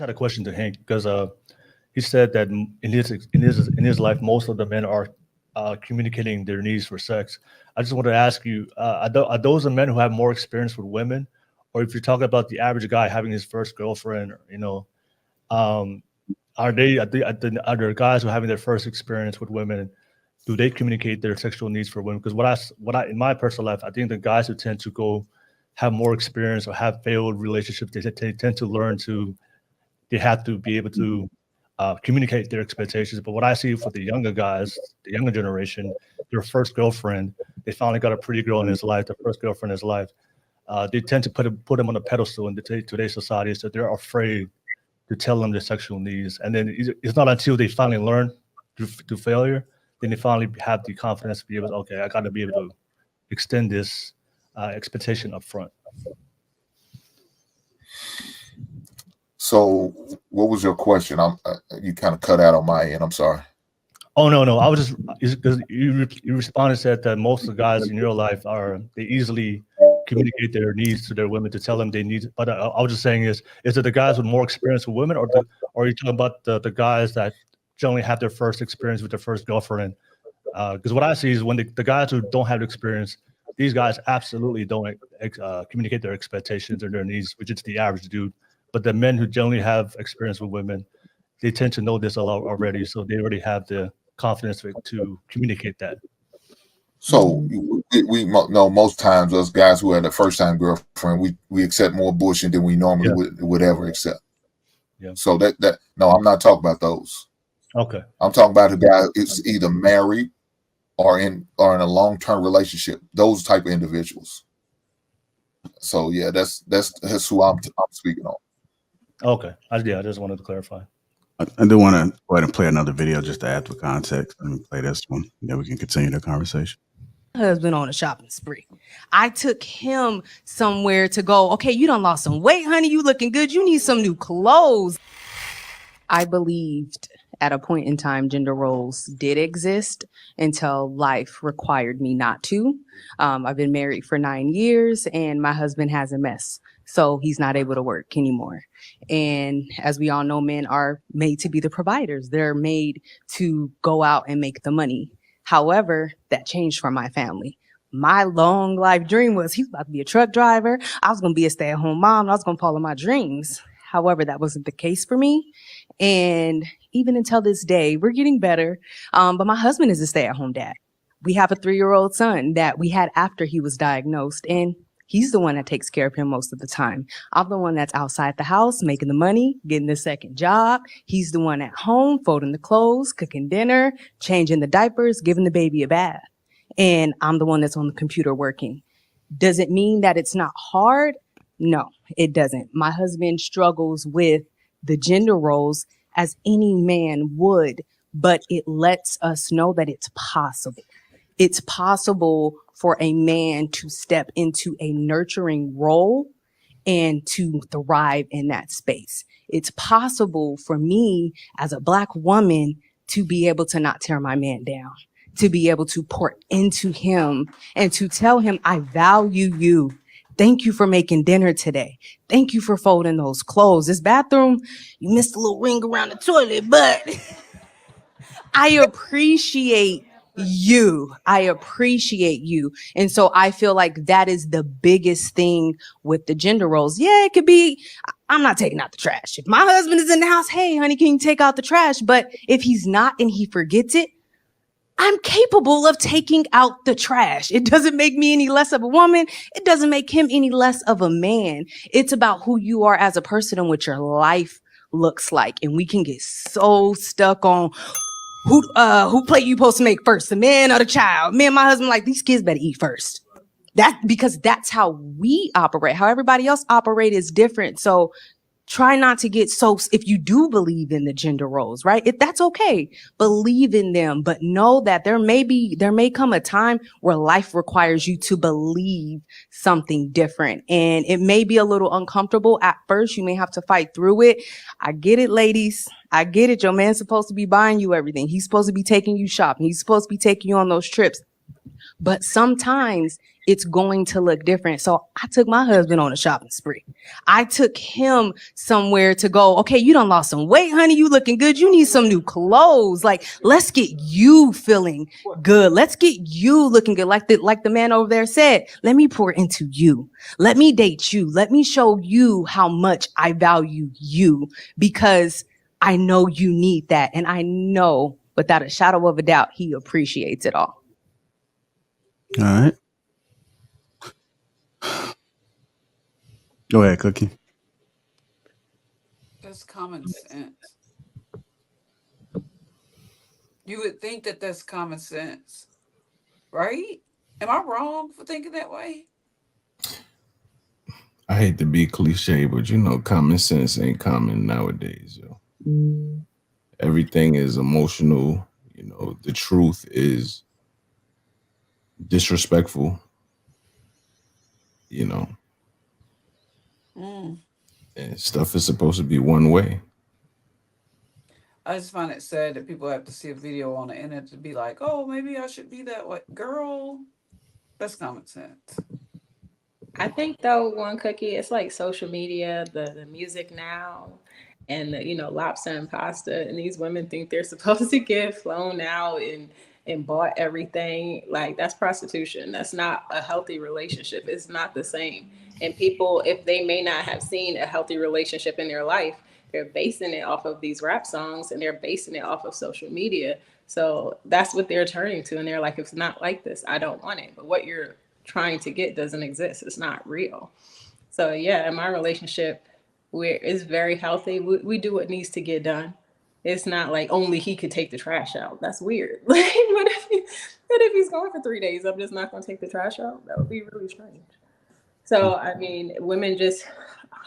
just had a question to Hank because he said that in his life, most of the men are communicating their needs for sex. I just wanted to ask you, are those the men who have more experience with women, or if you're talking about the average guy having his first girlfriend, um, are there guys who are having their first experience with women? Do they communicate their sexual needs for women? Because what I in my personal life, I think the guys who tend to go have more experience or have failed relationships, they tend to learn to they have to be able to communicate their expectations. But what I see for the younger guys, the younger generation, their first girlfriend, they finally got a pretty girl in his life, the first girlfriend in his life. They tend to put them on a pedestal in today's society, so they're afraid to tell them their sexual needs. And then it's not until they finally learn through failure, then they finally have the confidence to be able to, okay, I got to be able to extend this expectation up front. So what was your question? You kind of cut out on my end. I'm sorry. Oh, no. I was just, because you responded, said that most of the guys in your life they easily communicate their needs to their women to tell them they need. But I was just saying is it the guys with more experience with women, or are you talking about the guys that generally have their first experience with their first girlfriend? Because what I see is when the guys who don't have experience, these guys absolutely don't communicate their expectations or their needs, which is the average dude. But the men who generally have experience with women, they tend to know this a lot already, so they already have the confidence to communicate that. So we know most times us guys who had a first time girlfriend, we accept more bullshit than we normally would ever accept. Yeah. So that no, I'm not talking about those. Okay. I'm talking about a guy who's either married or in a long-term relationship. Those type of individuals. So yeah, that's who I'm speaking on. Okay. I just wanted to clarify. I do want to go ahead and play another video just to add for context. Let me play this one, then we can continue the conversation. Husband on a shopping spree. I took him somewhere to go, okay, you done lost some weight, honey. You looking good. You need some new clothes. I believed at a point in time gender roles did exist until life required me not to. I've been married for 9 years and my husband has a mess. So he's not able to work anymore. And as we all know, men are made to be the providers. They're made to go out and make the money. However, that changed for my family. My long life dream was he was about to be a truck driver. I was going to be a stay-at-home mom. I was going to follow my dreams. However, that wasn't the case for me. And even until this day, we're getting better. But my husband is a stay-at-home dad. We have a 3-year-old son that we had after he was diagnosed. And he's the one that takes care of him most of the time. I'm the one that's outside the house, making the money, getting the second job. He's the one at home, folding the clothes, cooking dinner, changing the diapers, giving the baby a bath. And I'm the one that's on the computer working. Does it mean that it's not hard? No, it doesn't. My husband struggles with the gender roles as any man would, but it lets us know that it's possible. It's possible for a man to step into a nurturing role and to thrive in that space. It's possible for me as a Black woman to be able to not tear my man down, to be able to pour into him and to tell him, I value you. Thank you for making dinner today. Thank you for folding those clothes. This bathroom, you missed a little ring around the toilet, but I appreciate you. I appreciate you. And so I feel like that is the biggest thing with the gender roles. Yeah, it could be, I'm not taking out the trash. If my husband is in the house, hey, honey, can you take out the trash? But if he's not and he forgets it, I'm capable of taking out the trash. It doesn't make me any less of a woman. It doesn't make him any less of a man. It's about who you are as a person and what your life looks like. And we can get so stuck on who plate you supposed to make first, the man or the child. Me and my husband, like, these kids better eat first. Because that's how we operate. How everybody else operate is different. So try not to get if you do believe in the gender roles, right? That's okay. Believe in them, but know that there may come a time where life requires you to believe something different. And it may be a little uncomfortable at first. You may have to fight through it. I get it, ladies. I get it. Your man's supposed to be buying you everything. He's supposed to be taking you shopping. He's supposed to be taking you on those trips. But sometimes it's going to look different. So I took my husband on a shopping spree. I took him somewhere to go, okay, you done lost some weight, honey. You looking good. You need some new clothes. Like, let's get you feeling good. Let's get you looking good. Like the man over there said, let me pour into you. Let me date you. Let me show you how much I value you, because I know you need that. And I know without a shadow of a doubt, he appreciates it all. All right. Go ahead, Cookie. That's common sense. You would think that that's common sense, right? Am I wrong for thinking that way? I hate to be cliche, but you know, common sense ain't common nowadays. Yo. Everything is emotional. You know, the truth is disrespectful. You know, and stuff is supposed to be one way. I just find it sad that people have to see a video on the internet to be like, oh, maybe I should be that way. Girl, that's common sense. I think though, one Cookie, it's like social media, the music now, and the lobster and pasta, and these women think they're supposed to get flown out and bought everything. Like, that's prostitution. That's not a healthy relationship. It's not the same. And people, if they may not have seen a healthy relationship in their life, they're basing it off of these rap songs and they're basing it off of social media. So that's what they're turning to, and they're like, if it's not like this, I don't want it. But what you're trying to get doesn't exist. It's not real. So yeah, in my relationship, it's very healthy. We do what needs to get done. It's not like only he could take the trash out. That's weird. Like, what if he's gone for 3 days? I'm just not going to take the trash out. That would be really strange. So I mean, women just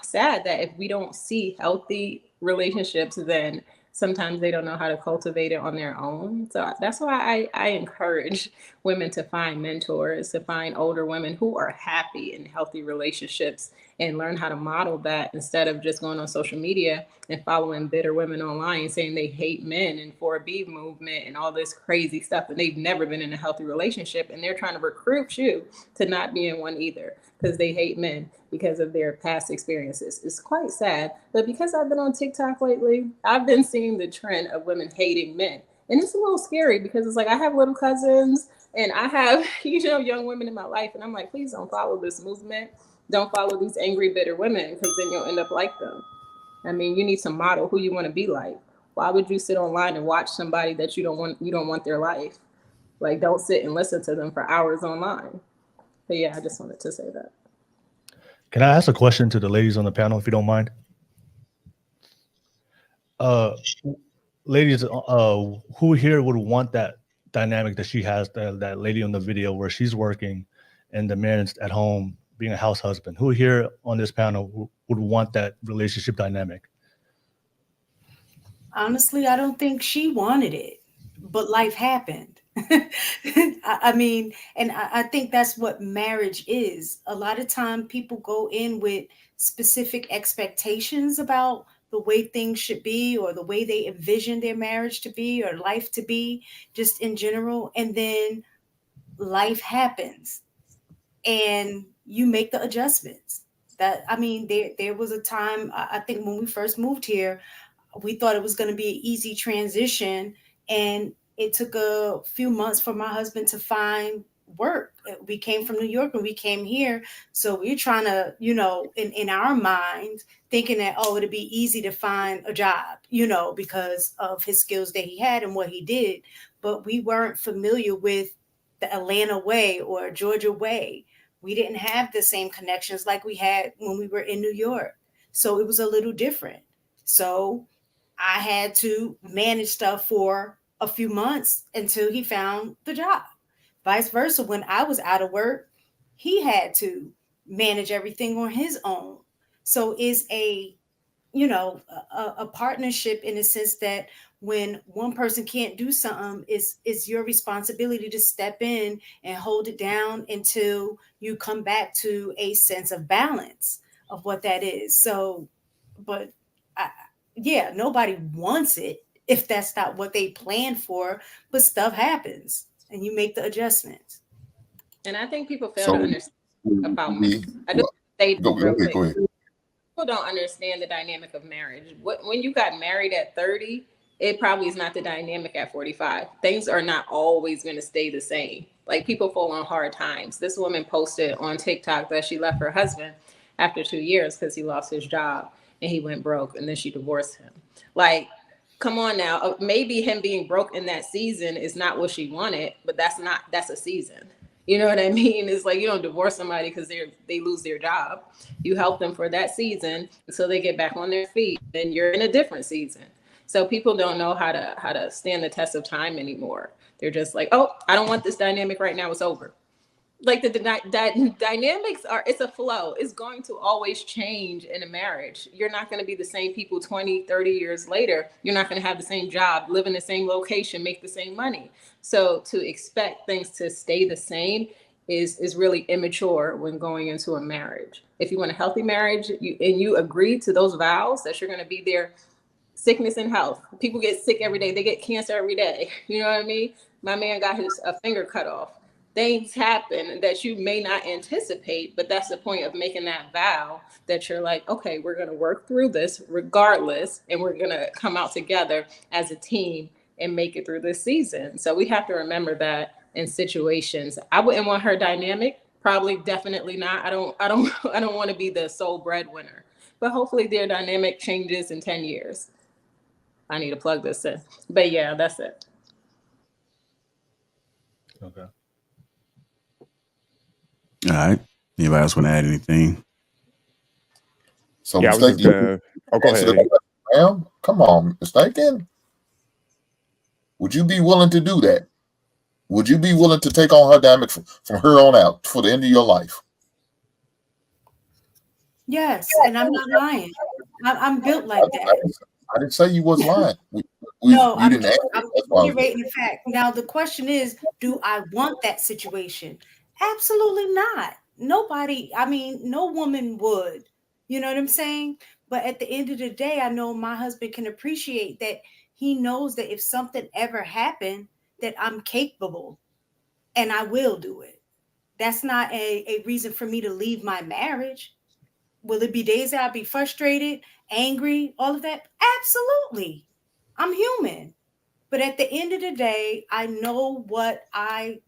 sad that if we don't see healthy relationships, then sometimes they don't know how to cultivate it on their own. So that's why I encourage women to find mentors, to find older women who are happy in healthy relationships and learn how to model that instead of just going on social media and following bitter women online saying they hate men and 4B movement and all this crazy stuff, and they've never been in a healthy relationship, and they're trying to recruit you to not be in one either because they hate men because of their past experiences. It's quite sad. But because I've been on TikTok lately, I've been seeing the trend of women hating men. And it's a little scary because it's like I have little cousins and I have, young women in my life. And I'm like, please don't follow this movement. Don't follow these angry, bitter women, because then you'll end up like them. I mean, you need to model who you want to be like. Why would you sit online and watch somebody that you don't want their life? Like, don't sit and listen to them for hours online. But yeah, I just wanted to say that. Can I ask a question to the ladies on the panel, if you don't mind? Ladies, who here would want that dynamic that she has, that lady on the video where she's working and the man's at home being a house husband? Who here on this panel would want that relationship dynamic? Honestly, I don't think she wanted it, but life happened. I mean, and I think that's what marriage is. A lot of time people go in with specific expectations about the way things should be or the way they envision their marriage to be or life to be, just in general. And then life happens and you make the adjustments. There was a time, I think when we first moved here, we thought it was going to be an easy transition, and it took a few months for my husband to find work. We came from New York and we came here, so we're trying to, in our minds, thinking that it'd be easy to find a job, because of his skills that he had and what he did. But we weren't familiar with the Atlanta way or Georgia way. We didn't have the same connections like we had when we were in New York, so it was a little different. So I had to manage stuff for a few months until he found the job. Vice versa, when I was out of work, he had to manage everything on his own. So it's a partnership in a sense that when one person can't do something, it's your responsibility to step in and hold it down until you come back to a sense of balance of what that is. So, but nobody wants it if that's not what they planned for, but stuff happens. and you make the adjustments. And I think people fail So to understand about we I just say go real ahead, quick. go ahead. People don't understand the dynamic of marriage. When you got married at 30, it probably is not the dynamic at 45. Things are not always going to stay the same. Like people fall on hard times. This woman posted on TikTok that she left her husband after 2 years because he lost his job and he went broke, and then she divorced him. Like, come on now. Maybe him being broke in that season is not what she wanted, but that's a season. You know what I mean? It's like you don't divorce somebody because they lose their job. You help them for that season until they get back on their feet. Then you're in a different season. So people don't know how to stand the test of time anymore. They're just like, oh, I don't want this dynamic right now. It's over. Like the dynamics are, it's a flow. It's going to always change in a marriage. You're not going to be the same people 20, 30 years later. You're not going to have the same job, live in the same location, make the same money. So to expect things to stay the same is really immature when going into a marriage. If you want a healthy marriage, you agree to those vows that you're going to be there, sickness and health. People get sick every day. They get cancer every day. You know what I mean? My man got a finger cut off. Things happen that you may not anticipate, but that's the point of making that vow that you're like, okay, we're going to work through this regardless, and we're going to come out together as a team and make it through this season. So we have to remember that in situations. I wouldn't want her dynamic. Probably, definitely not. I don't want to be the sole breadwinner. But hopefully their dynamic changes in 10 years. I need to plug this in. But yeah, that's it. Okay. All right. Anybody else want to add anything? So Yeah, I was just mistaken. gonna. Oh, go Answer the ahead. question, ma'am. Come on, mistaken. Would you be willing to do that? Would you be willing to take on her dynamic from her on out for the end of your life? Yes, and I'm not lying. I'm built like that. I didn't say you was lying. No, You didn't answer. I'm That's why I was- reiterating the fact. Now the question is, do I want that situation? Absolutely not. Nobody, I mean, no woman would. You know what I'm saying? But at the end of the day, I know my husband can appreciate that. He knows that if something ever happened, that I'm capable and I will do it. That's not a reason for me to leave my marriage. Will it be days that I'll be frustrated, angry, all of that? Absolutely. I'm human. But at the end of the day, I know what I,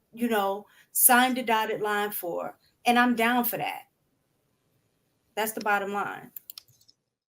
signed a dotted line for, and I'm down for that. That's the bottom line.